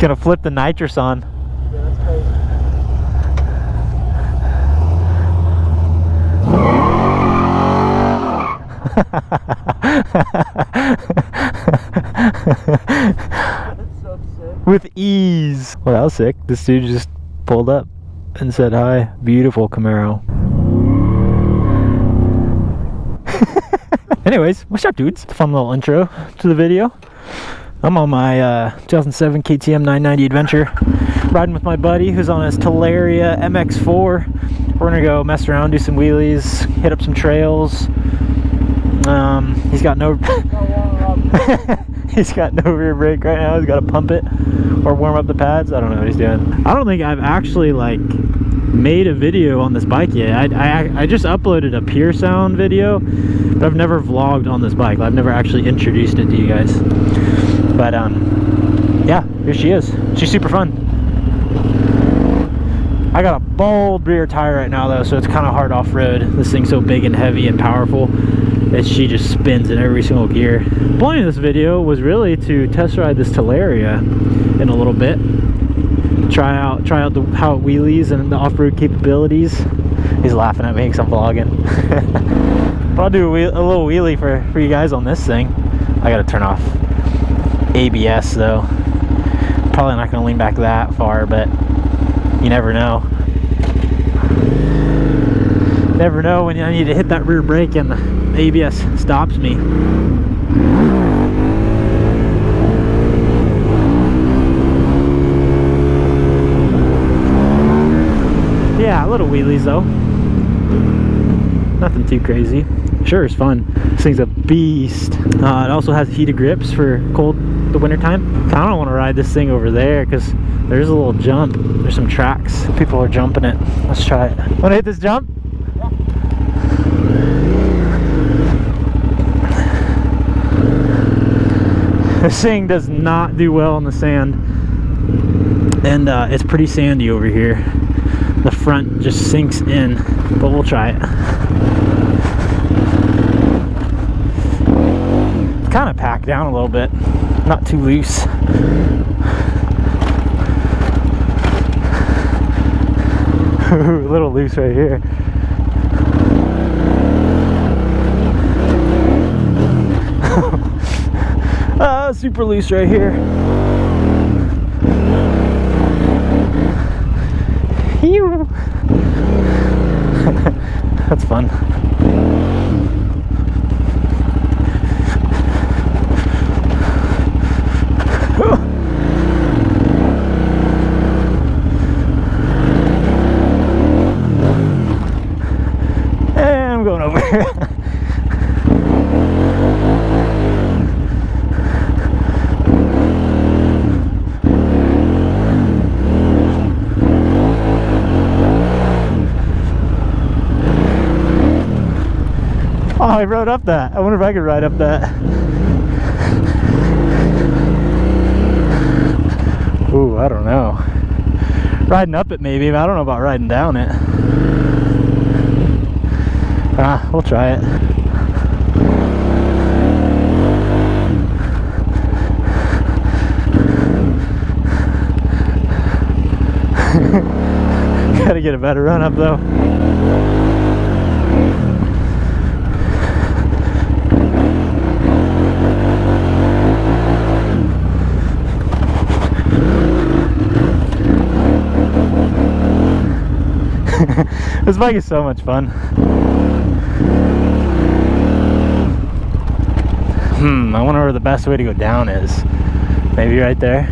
gonna flip the nitrous on. Yeah, that's crazy. That's so sick. With ease. Well, that was sick. This dude just pulled up and said hi. Beautiful Camaro. Anyways, what's up, dudes? Fun little intro to the video. I'm on my 2007 KTM 990 Adventure, riding with my buddy who's on his Talaria Mx4. We're gonna go mess around, do some wheelies, hit up some trails. He's got no he's got no rear brake right now. He's got to pump it or warm up the pads. I don't know what he's doing. I don't think I've actually like made a video on this bike yet. I just uploaded a Pure Sound video, but I've never vlogged on this bike. I've never actually introduced it to you guys. But yeah, here she is. She's super fun. I got a bold rear tire right now though, so it's kind of hard off-road. This thing's so big and heavy and powerful that she just spins in every single gear. The point of this video was really to test ride this Talaria in a little bit. Try out how it wheelies and the off-road capabilities. He's laughing at me because I'm vlogging. But I'll do a little wheelie for you guys on this thing. I gotta turn off ABS though. Probably not gonna lean back that far, but you never know. Never know when I need to hit that rear brake and the ABS stops me. Yeah, little wheelies though. Nothing too crazy. Sure, it's fun. This thing's a beast. It also has heated grips for the winter time. I don't want to ride this thing over there because there's a little jump. There's some tracks. People are jumping it. Let's try it. Want to hit this jump? Yeah. This thing does not do well in the sand, and it's pretty sandy over here. The front just sinks in, but we'll try it. It's kind of packed down a little bit, not too loose. A little loose right here. Super loose right here. That's fun. And I'm going over. Oh, I rode up that. I wonder if I could ride up that. Ooh, I don't know. Riding up it maybe, but I don't know about riding down it. We'll try it. Gotta get a better run up though. This bike is so much fun. I wonder where the best way to go down is. Maybe right there.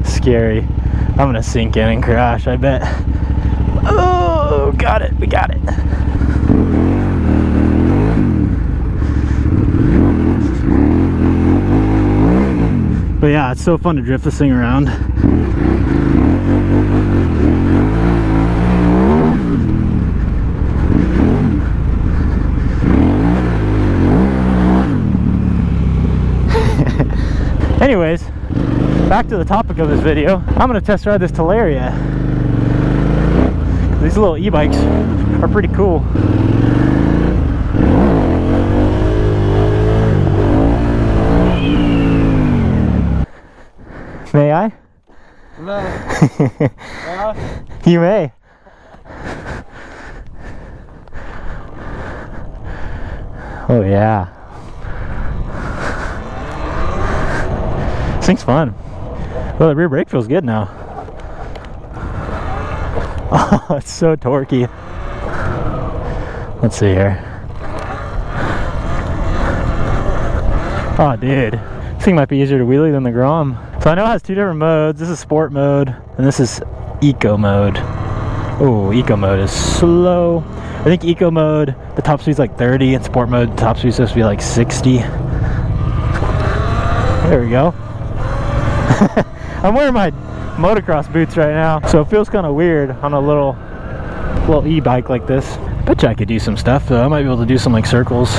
Scary. I'm gonna sink in and crash, I bet. Oh, got it. We got it. But yeah, it's so fun to drift this thing around. Anyways, back to the topic of this video. I'm gonna test ride this Talaria. These little e-bikes are pretty cool. May I? No. You may. Oh yeah. This thing's fun. Well, the rear brake feels good now. Oh, it's so torquey. Let's see here. Oh, dude. This thing might be easier to wheelie than the Grom. So I know it has two different modes. This is sport mode, and this is eco mode. Oh, eco mode is slow. I think eco mode, the top speed's like 30, and sport mode, the top speed's supposed to be like 60. There we go. I'm wearing my motocross boots right now, so it feels kind of weird on a little e-bike like this. Bet you I could do some stuff though. I might be able to do some like circles.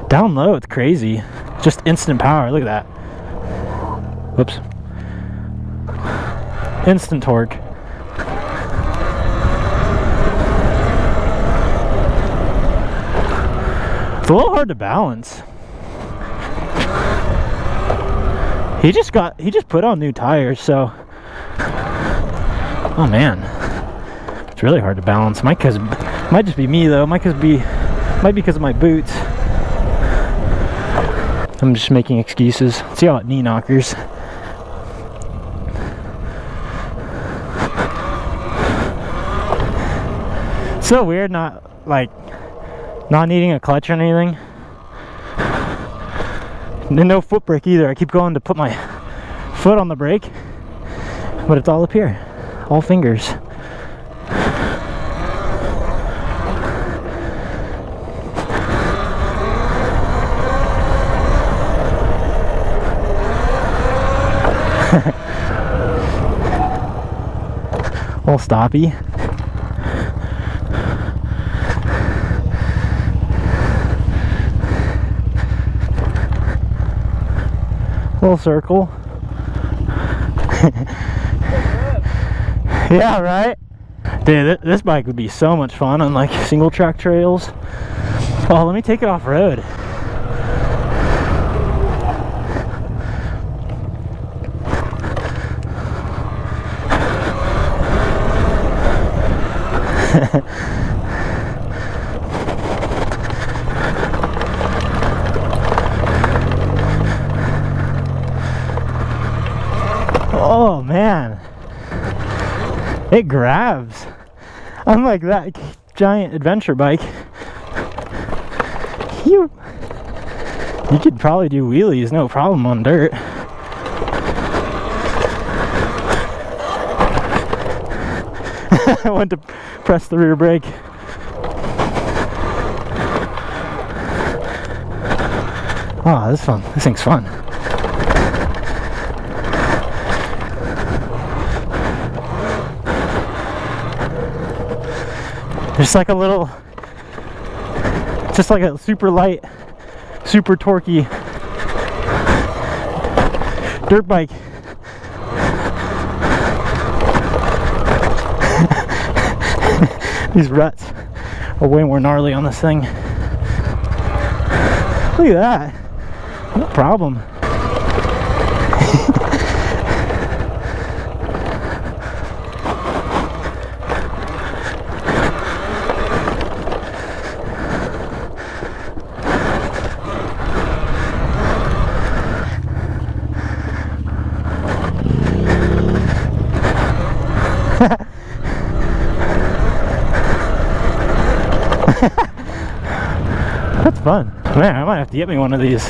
Down low, it's crazy. Just instant power. Look at that. Whoops. Instant torque. It's a little hard to balance. He just put on new tires, so oh man, it's really hard to balance. Might just be me though. Might be because of my boots. I'm just making excuses. See how it knee knockers. So weird, not needing a clutch or anything. And no foot brake either. I keep going to put my foot on the brake, but it's all up here, all fingers. Little stoppy. Little circle. Yeah, right? Dude, this bike would be so much fun on like single track trails. Oh, let me take it off road. Oh man, it grabs. I'm like that giant adventure bike. You could probably do wheelies, no problem on dirt. I went to press the rear brake. Oh, this is fun. This thing's fun. Just like a little, just like a super light, super torquey dirt bike. These ruts are way more gnarly on this thing. Look at that. No problem. That's fun. Man, I might have to get me one of these.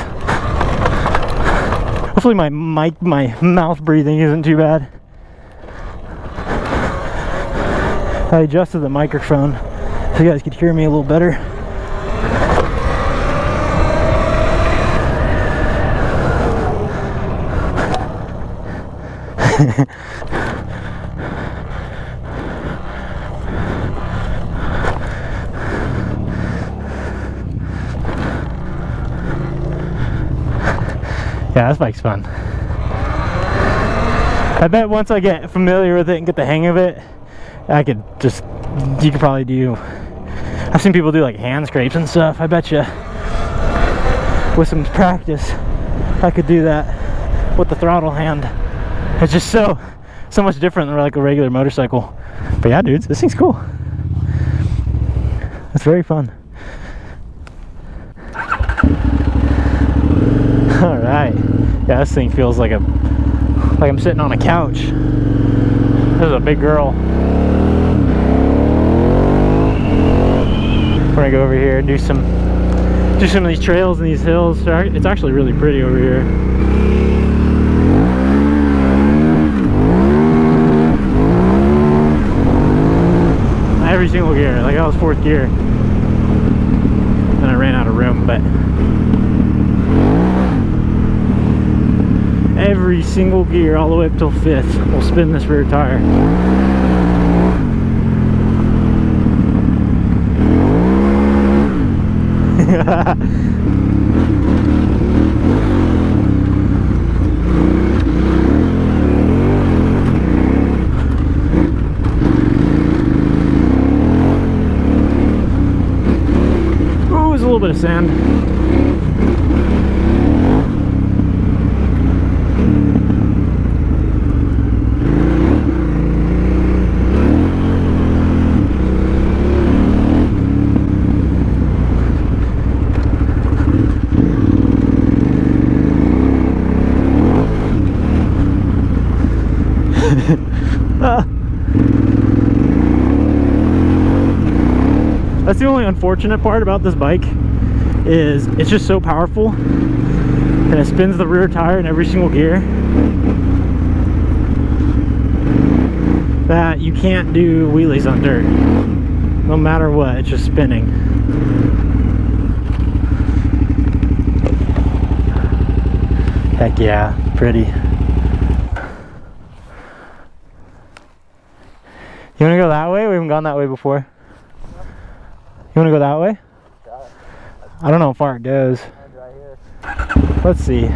Hopefully my mouth breathing isn't too bad. I adjusted the microphone so you guys could hear me a little better. Yeah, this bike's fun. I bet once I get familiar with it and get the hang of it, I could just, you could probably do, I've seen people do like hand scrapes and stuff. I bet you with some practice I could do that with the throttle hand. It's just so much different than like a regular motorcycle. But yeah, dudes, this thing's cool. It's very fun. All right, yeah, this thing feels like I'm sitting on a couch. This is a big girl. We're gonna go over here and do some of these trails and these hills. It's actually really pretty over here. Every single gear, like I was 4th gear, and I ran out of room, but every single gear all the way up till 5th will spin this rear tire. Ooh, there's a little bit of sand. That's the only unfortunate part about this bike, is it's just so powerful and it spins the rear tire in every single gear that you can't do wheelies on dirt. No matter what, it's just spinning. Heck yeah, pretty. You wanna go that way? We haven't gone that way before. You wanna go that way? I don't know how far it goes. Let's see.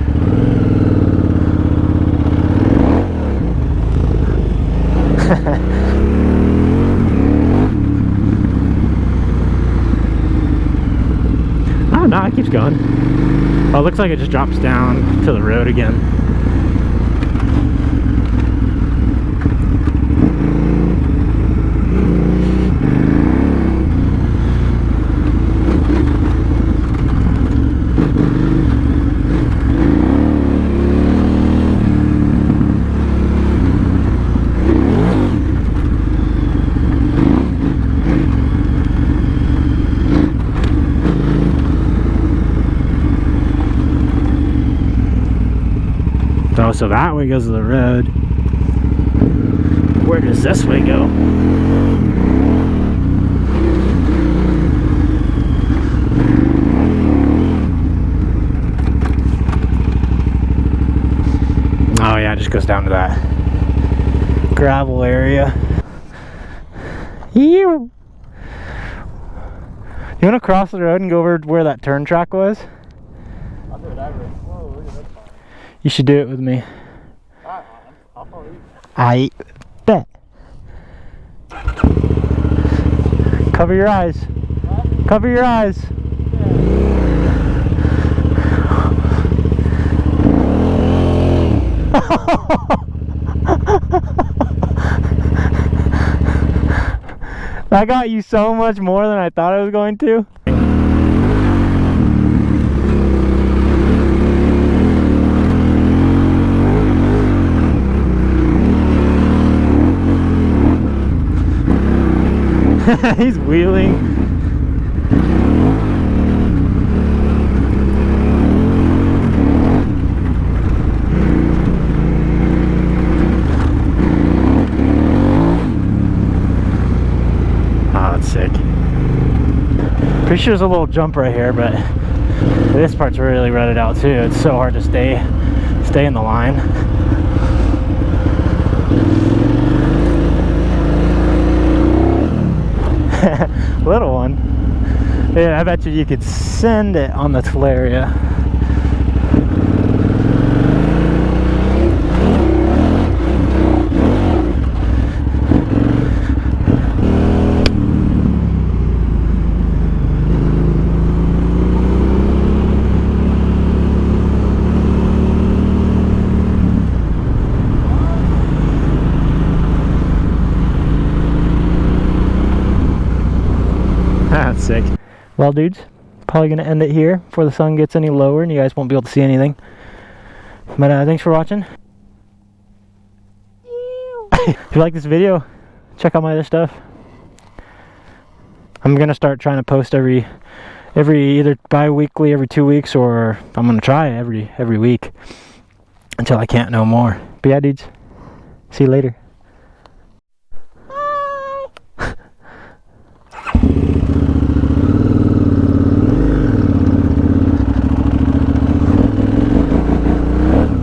Oh no, it keeps going. Oh, it looks like it just drops down to the road again. Oh, so that way goes to the road. Where does this way go? Oh yeah, it just goes down to that gravel area. You want to cross the road and go over where that turn track was? I'll do whatever. Whoa, look at this car. You should do it with me. Alright, I'll follow you. I bet. Cover your eyes. Huh? Cover your eyes. That got you so much more than I thought I was going to. He's wheeling. Oh, that's sick. Pretty sure there's a little jump right here, but this part's really rutted out too. It's so hard to stay in the line. Little one. Yeah, I bet you could send it on the Talaria. Well, dudes, probably going to end it here before the sun gets any lower and you guys won't be able to see anything. But thanks for watching. If you like this video, check out my other stuff. I'm going to start trying to post every either bi-weekly, every 2 weeks, or I'm going to try every week until I can't no more. But yeah, dudes, see you later.